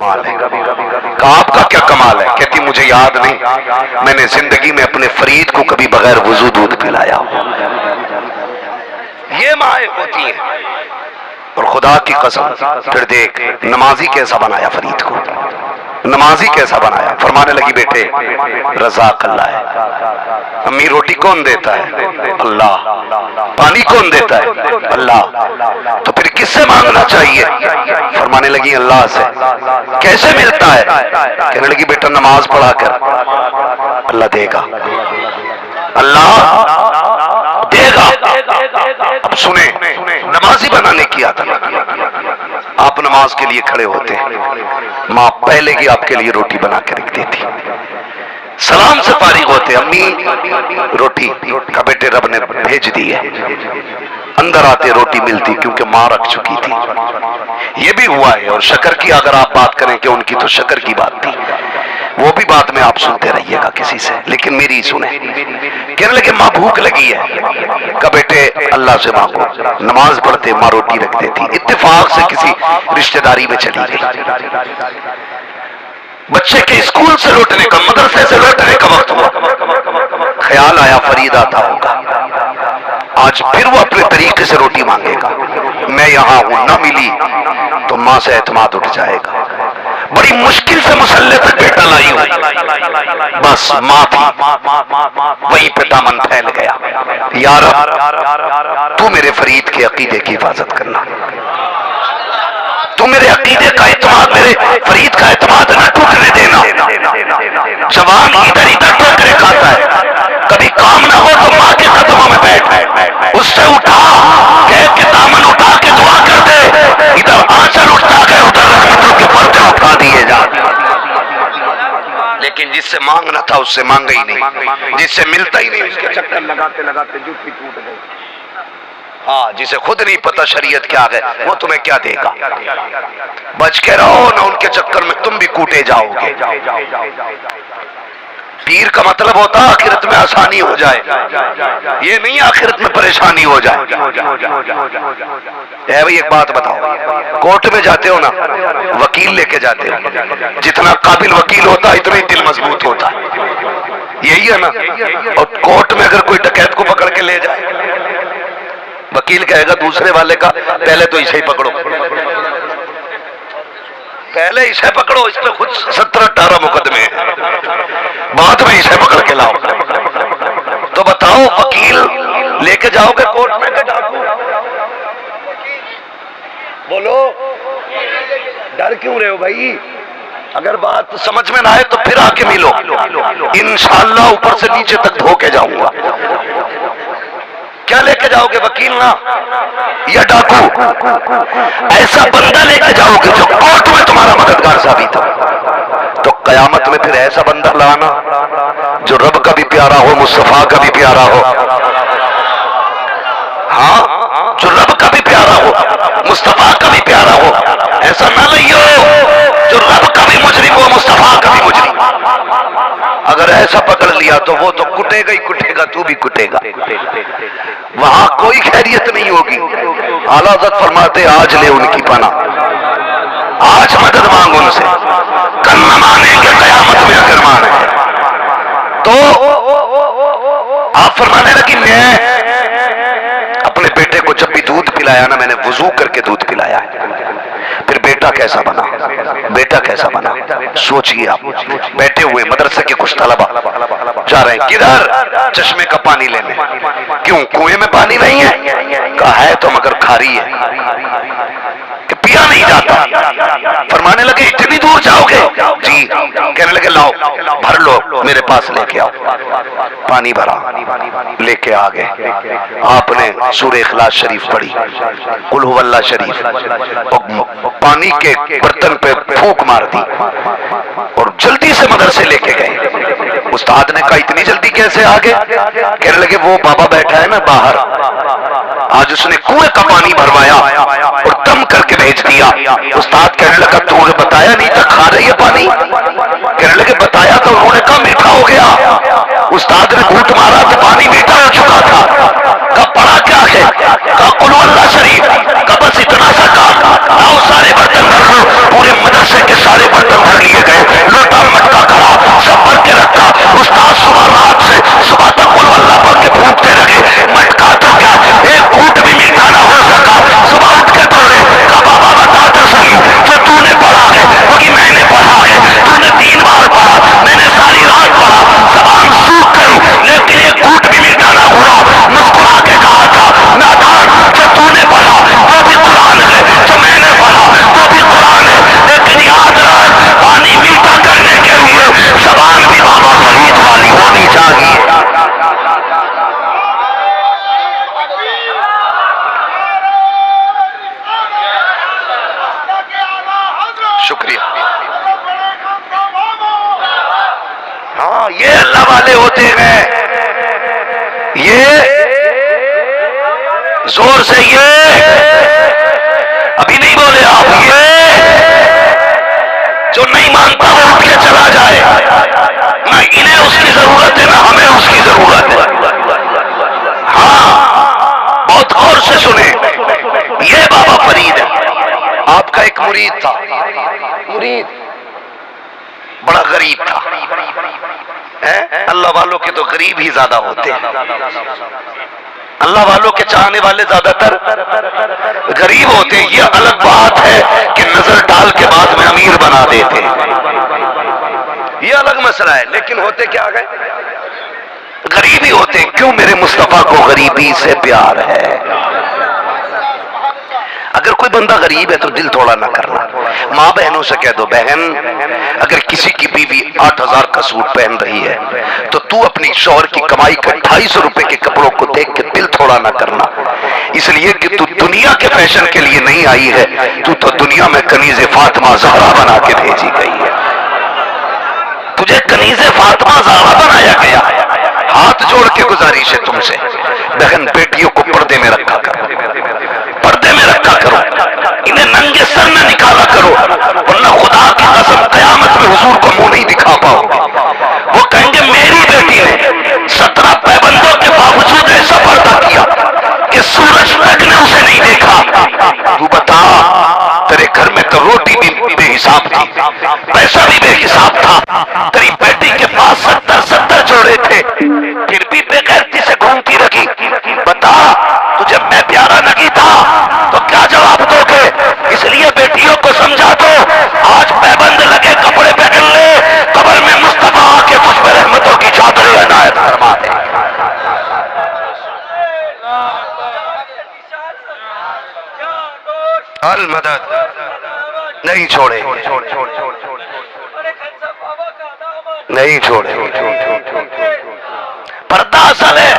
کمال ہے۔ کہا آپ کا کیا کمال ہے؟ کہتی مجھے یاد نہیں میں نے زندگی میں اپنے فرید کو کبھی بغیر وضو دودھ پلایا ہو۔ یہ مائیں ہوتی ہیں۔ اور خدا کی قسم پھر دیکھ نمازی کیسا بنایا فرید کو، نمازی کیسا بنایا۔ فرمانے لگی بیٹے رزاق اللہ ہے، امی روٹی کون دیتا ہے؟ اللہ۔ پانی کون دیتا ہے؟ اللہ۔ تو پھر کس سے مانگنا چاہیے؟ فرمانے لگی اللہ سے۔ کیسے ملتا ہے؟ کہنے لگی بیٹا نماز پڑھا کر اللہ دے گا، اللہ دے گا۔ اب سنیں نمازی بنانے کی عادت، آپ نماز کے لیے کھڑے ہوتے ہیں، ماں پہلے ہی آپ کے لیے روٹی بنا کے رکھ دیتی، سلام سے فارغ ہوتے امی روٹی کا بیٹے رب نے بھیج دی ہے، اندر آتے روٹی ملتی کیونکہ ماں رکھ چکی تھی۔ یہ بھی ہوا ہے۔ اور شکر کی اگر آپ بات کریں کہ ان کی تو شکر کی بات تھی، وہ بھی بات میں آپ سنتے رہیے گا کسی سے، لیکن میری سنیں۔ کہنے لگے ماں بھوک لگی ہے، کہ بیٹے اللہ سے مانگو۔ نماز پڑھتے ماں روٹی رکھ دیتی، اتفاق سے کسی رشتہ داری میں چلی گئی۔ بچے کے اسکول سے لوٹنے کا، مدرسے سے لوٹنے کا وقت ہوا، خیال آیا فرید آتا ہوگا، آج پھر وہ اپنے طریقے سے روٹی مانگے گا، میں یہاں ہوں، نہ ملی تو ماں سے اعتماد اٹھ جائے گا۔ بڑی مشکل سے مسلح تک بیٹا لائی ہوں، بس ماں تھی، وہیں پہ دامن پھیل گیا۔ یا رب تو میرے فرید کے عقیدے کی حفاظت کرنا، تو میرے عقیدے کا اعتماد، میرے فرید کا اعتماد نہ ٹوٹنے دینا۔ جوان ادھر ادھر ٹوکرے کھاتا ہے، کبھی کام نہ ہو تو ماں کے قدموں میں بیٹھ، اس سے اٹھا کہہ کے دامن اٹھا کے دعا کر دے، ادھر آنچل اٹھا کے ادھر رحمتوں کے پردے اٹھا دیے جا۔ لیکن جس سے مانگنا تھا اس سے مانگا ہی نہیں، جس سے ملتا ہی نہیں اس کے چکر لگاتے لگاتے جوتی ٹوٹ گئی۔ ہاں جسے خود نہیں پتا شریعت کیا ہے وہ تمہیں کیا دے گا۔ بچ کے رہو نہ ان کے چکر میں تم بھی کوٹے جاؤ گے۔ پیر کا مطلب ہوتا آخرت میں آسانی ہو جائے، یہ نہیں آخرت میں پریشانی ہو جائے۔ اے بھئی ایک بات بتاؤ، کورٹ میں جاتے ہو نا، وکیل لے کے جاتے ہو، جتنا قابل وکیل ہوتا اتنا ہی دل مضبوط ہوتا ہے، یہی ہے نا۔ اور کورٹ میں اگر کوئی ڈکیت کو پکڑ کے لے جائے، وکیل کہے گا دوسرے والے کا پہلے تو اسے ہی پکڑو، پہلے اسے پکڑو، اس پہ خود 17-18 مقدمے ہیں، بعد میں اسے پکڑ کے لاؤ۔ تو بتاؤ وکیل لے کے جاؤ گے کورٹ میں کہ ڈاکو؟ بولو ڈر کیوں رہے ہو بھائی؟ اگر بات سمجھ میں نہ آئے تو پھر آ کے ملو، انشاءاللہ اوپر سے نیچے تک دھو کے جاؤں گا۔ کیا لے کے جاؤ گے؟ وکیل نہ یا ڈاکو؟ ایسا بندہ لے کے جاؤ گے جو کورٹ میں تمہارا مددگار ثابت ہو۔ تو قیامت میں پھر ایسا بندہ لانا جو رب کا بھی پیارا ہو، مصطفیٰ کا بھی پیارا ہو، ہاں جو رب کا بھی پیارا ہو، مصطفیٰ کا بھی پیارا ہو۔ ایسا نہ لئیو جو رب کا بھی مجرم ہو، مصطفیٰ کا بھی مجرم۔ اگر ایسا پکڑ لیا تو وہ تو کٹے گا ہی کٹے گا، تو بھی کٹے گا، وہاں کوئی خیریت نہیں ہوگی۔ اعلیٰ حضرت فرماتے آج لے ان کی پناہ، آج مدد مانگ ان سے، کل نہ مانیں گے قیامت میں اگر مانے۔ تو آپ فرمانے لگی میں اپنے بیٹے کو جب بھی دودھ پلایا نا، میں نے وضو کر کے دودھ پلایا ہے۔ پھر بیٹا کیسا بنا، بیٹا کیسا بنا؟ سوچئے آپ، بیٹھے ہوئے مدرسے کے کچھ طلبہ جا رہے ہیں، کدھر؟ چشمے کا پانی لینے۔ کیوں کنویں میں پانی نہیں ہے؟ کہا ہے تو مگر کھاری ہے، کہ پیا نہیں جاتا۔ فرمانے لگے اتنی دور جاؤ گے؟ جی۔ کہنے لگے لاؤ بھر لو میرے پاس لے کے آؤ۔ پانی بھرا لے کے آگے، آپ نے سورہ اخلاص شریف پڑھی، قل هو اللہ شریف، پانی کے برتن پہ پھونک مار دی اور جلدی سے مدرسے لے کے گئے۔ استاد نے کہا اتنی جلدی کیسے آگے؟ کہنے لگے وہ بابا بیٹھا ہے نا باہر، آج اس نے کنویں کا پانی بھروایا اور دم کر کے بھیج دیا۔ استاد کہنے لگا تو نے بتایا نہیں تھا کھا رہی ہے پانی؟ کہنے لگے بتایا تو انہوں نے کہا میٹھا ہو گیا۔ استاد نے گھونٹ مارا تو پانی میٹھا ہو چکا تھا۔ کہا پڑھا کیا ہے؟ کہا قل هو اللہ شریف۔ کہا بس اتنا سا کام، لاؤ سارے برتن بھر لو، پورے مدرسے کے سارے والے ہوتے ہیں، یہ زور سے یہ ابھی نہیں بولے آپ، یہ جو نہیں مانتا وہ اٹھ کے چلا جائے، نہ انہیں اس کی ضرورت ہے نہ ہمیں اس کی ضرورت ہے۔ ہاں بہت غور سے سنیں، یہ بابا فرید ہے، آپ کا ایک مرید تھا، مرید بڑا غریب تھا، اللہ والوں کے تو غریب ہی زیادہ ہوتے ہیں، اللہ والوں کے چاہنے والے زیادہ تر غریب ہوتے ہیں۔ یہ الگ بات ہے کہ نظر ڈال کے بعد میں امیر بنا دیتے ہیں، یہ الگ مسئلہ ہے، لیکن ہوتے کیا گئے؟ غریب ہی ہوتے ہیں۔ کیوں؟ میرے مصطفیٰ کو غریبی سے پیار ہے۔ اگر کوئی بندہ غریب ہے تو دل تھوڑا نہ کرنا، ماں بہنوں سے کہہ دو، بہن اگر کسی کی بیوی 8,000 کا سوٹ پہن رہی ہے تو تو اپنی شوہر کی کمائی کے 250 روپے کے کپڑوں کو دیکھ کے دل تھوڑا نہ کرنا، اس لیے کہ تو دنیا کے فیشن کے لیے نہیں آئی ہے، تو دنیا میں کنیز فاطمہ زہرا بنا کے بھیجی گئی ہے، تجھے کنیز فاطمہ زہرا بنایا گیا۔ ہاتھ جوڑ کے گزارش ہے تم سے، بہن بیٹیوں کو پردے میں رکھا کرو، پردے میں رکھا کرو، انہیں ننگے سر نہ نکالا کرو، ورنہ خدا کی قسم قیامت میں حضور کو منہ نہیں دکھا پاؤ گے۔ وہ کہیں گے میری بیٹی نے 17 پابندوں کے باوجود ایسا پردہ کیا کہ سورج تک نے اسے نہیں دیکھا۔ تو بتا، تیرے گھر میں تو روٹی بھی بے حساب تھی، پیسہ بھی بے حساب تھا، تیری بیٹی کے پاس 70 جوڑے تھے، پھر بھی بے غیرتی سے گھومتی رہی۔ بتا، تجھے میں پیارا نہیں تھا تو کیا جواب دو گے؟ اس لیے بیٹیوں کو سمجھا دو، آج پیبند لگے کپڑے پہن لے، قبر میں مصطفیٰ آ کے تجھ پہ رحمتوں کی چادر عنایت فرما دے۔ المدد نہیں چھوڑے، نہیں چھوڑے، پردہ اصل ہے۔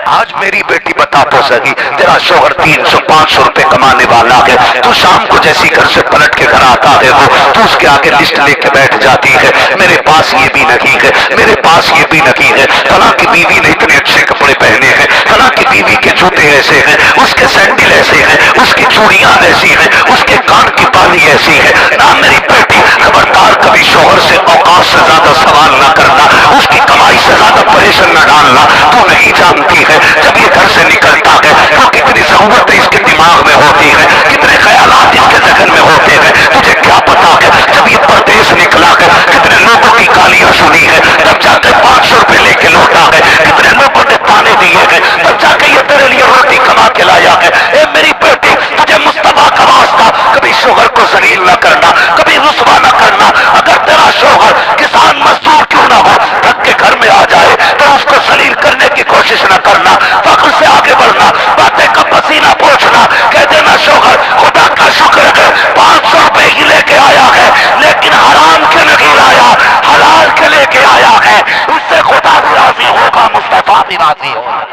آج میری بیٹی بتا تو سکی، تیرا شوہر 300-500 روپے کمانے والا ہے، تو شام کو جیسی گھر سے پلٹ کے گھر آتا ہے تو اس کے آگے لسٹ لے کے بیٹھ جاتی ہے، میرے پاس یہ بھی نہیں ہے، میرے پاس یہ بھی نہیں ہے، فلاں کی بیوی نے اتنے اچھے کپڑے پہنے ہیں، فلاں کی بیوی کے جوتے ایسے ہیں، اس کے سینڈل ایسے ہیں، اس کی چوڑیاں ایسی ہیں، اس کے کان کی بالی ایسی ہے۔ نہ میری بیٹی، خبردار کبھی شوہر سے اوقات سے زیادہ سوال نہ کرنا، اس کی کمائی سے زیادہ پریشان نہ ڈالنا، تو نہیں جانتی ہے جب یہ گھر سے نکلتا ہے تو کتنی ضرورتیں اس کے دماغ میں ہوتی ہیں، کتنے خیالات اس کے ذہن میں ہوتے ہیں، تجھے کیا پتا ہے جب یہ پردیس نکلا ہے کتنے لوگوں کی گالیاں سنی ہے، تب جا کے 500 روپے لے کے لوٹا ہے، کتنے لوگوں نے تانے دیے ہیں، تب جا کے یہ تیرے لیے روٹی کما کے لایا ہے۔ اے میری بیٹی، تجھے مصطفیٰ کا واسطہ کبھی شوہر کو ذلیل نہ کرنا، کبھی رسوا نہ کرنا۔ اگر تیرا شوہر کسان مزدور کیوں نہ ہو، تھک کے گھر میں آ جائے تو اس کو ذلیل کرنے کی کوشش نہ کرنا، فخر سے آگے بڑھنا، باتیں کا پسینہ پوچھنا، کہہ دینا شوہر خدا کا شکر ہے 500 روپے ہی لے کے آیا ہے لیکن حرام کے نہیں لایا، حلال کے لے کے آیا ہے، اس سے خدا بھی راضی ہوگا، مصطفیٰ بھی راضی ہوگا۔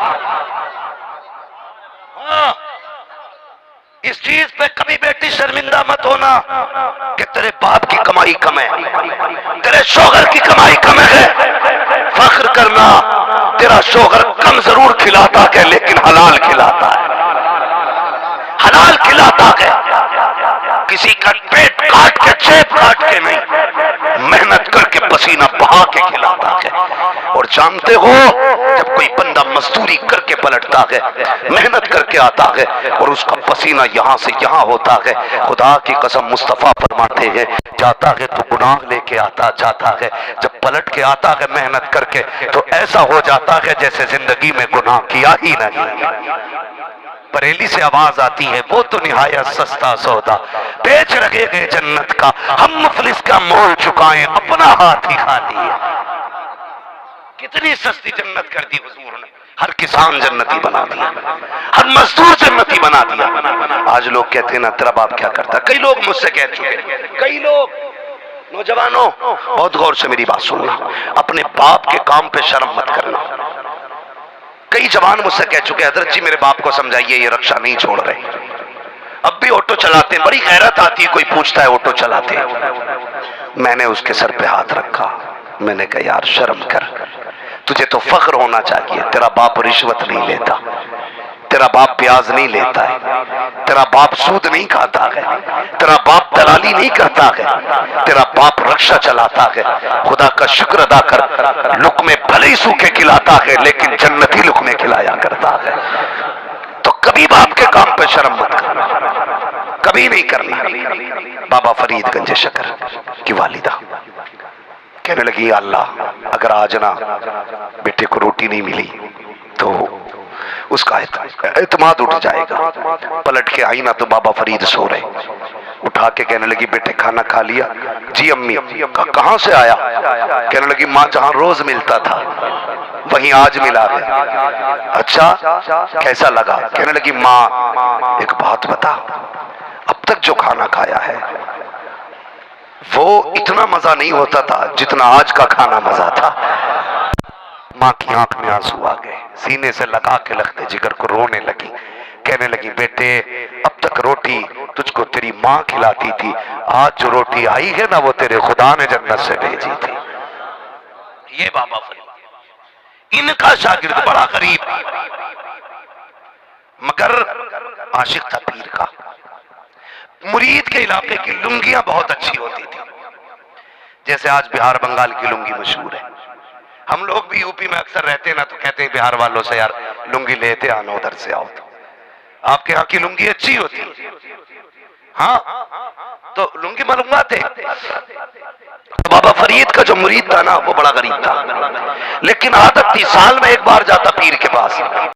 اس چیز پہ کبھی بیٹی شرمندہ مت ہونا کہ تیرے باپ کی کمائی کم ہے، تیرے شوہر کی کمائی کم ہے، فخر کرنا تیرا شوہر کم ضرور کھلاتا ہے لیکن حلال کھلاتا ہے، حلال کھلاتا ہے، کسی کا پیٹ کاٹ کے جیب کاٹ کے نہیں، محنت کر کے پسینہ بہا کے کھلاتا ہے۔ اور جانتے ہو جب کوئی بندہ مزدوری کر کے پلٹتا ہے، محنت کر کے آتا ہے اور اس کا پسینہ یہاں سے یہاں ہوتا ہے، خدا کی قسم مصطفیٰ فرماتے ہیں جاتا ہے تو گناہ لے کے آتا جاتا ہے، جب پلٹ کے آتا ہے محنت کر کے تو ایسا ہو جاتا ہے جیسے زندگی میں گناہ کیا ہی نہیں۔ بریلی سے آواز آتی ہے وہ تو نہایت سستا سودا، بیچ رہے گئے جنت کا، ہم مفلس کا مول چکائیں اپنا ہاتھ ہی کھا دیا۔ کتنی سستی جنت کر دی حضور نے، ہر کسان جنتی بنا دیا، ہر مزدور جنتی بنا دیا۔ آج لوگ کہتے ہیں نا تیرا باپ کیا کرتا، کئی لوگ مجھ سے کہہ چکے، کئی لوگ، نوجوانوں بہت غور سے میری بات سننا، اپنے باپ کے کام پہ شرم مت کرنا۔ کئی جوان مجھ سے کہہ چکے حضرت جی میرے باپ کو سمجھائیے یہ رکشہ نہیں چھوڑ رہے، اب بھی آٹو چلاتے ہیں، بڑی غیرت آتی ہے کوئی پوچھتا ہے آٹو چلاتے ہیں، میں نے اس کے سر پہ ہاتھ رکھا، میں نے کہا یار شرم کر، تجھے تو فخر ہونا چاہیے، تیرا باپ رشوت نہیں لیتا، تیرا باپ پیاز نہیں لیتا ہے، تیرا باپ سود نہیں کھاتا ہے، تیرا باپ دلالی نہیں کرتا ہے، تیرا باپ رکشہ چلاتا ہے، خدا کا شکر ادا کر، لقمے بھلے ہی سوکھے کھلاتا ہے لیکن جنتی لقمے کھلایا کرتا ہے۔ تو کبھی باپ کے کام پہ شرم مت کر، کبھی نہیں کرنا۔ بابا فرید گنج شکر کی والدہ کہنے لگی یا اللہ اگر آج نا بیٹے کو روٹی نہیں ملی تو اس کا اعتماد اٹھ جائے گا۔ پلٹ کے آئی نا تو بابا فرید سو رہے، اٹھا کے کہنے لگی بیٹے کھانا کھا لیا؟ جی امی۔ کہاں سے آیا؟ کہنے لگی ماں جہاں روز ملتا تھا وہیں آج ملا ہے۔ اچھا کیسا لگا؟ کہنے لگی ماں ایک بات بتا، اب تک جو کھانا کھایا ہے وہ اتنا مزہ نہیں ہوتا تھا جتنا آج کا کھانا مزہ تھا۔ ماں کی آنکھ میں آنسو آ گئے، سینے سے لگا کے لگتے جگر کو رونے لگی، کہنے لگی بیٹے اب تک روٹی تجھ کو تیری ماں کھلاتی تھی، آج جو روٹی آئی ہے نا وہ تیرے خدا نے جنت سے بھیجی تھی۔ یہ بابا فرید، ان کا شاگرد بڑا غریب مگر عاشق تھا پیر کا۔ مرید کے علاقے کی لنگیاں بہت اچھی ہوتی تھی، جیسے آج بہار بنگال کی لنگی مشہور ہے۔ ہم لوگ بھی یو پی میں اکثر رہتے ہیں نا تو کہتے ہیں بہار والوں سے یار لنگی لیتے آنا ادھر سے آؤ، تو آپ کے ہاں کی لنگی اچھی ہوتی، ہاں تو لنگی معلومات ہے۔ بابا فرید کا جو مرید تھا نا وہ بڑا غریب تھا، لیکن عادت تھی سال میں ایک بار جاتا پیر کے پاس۔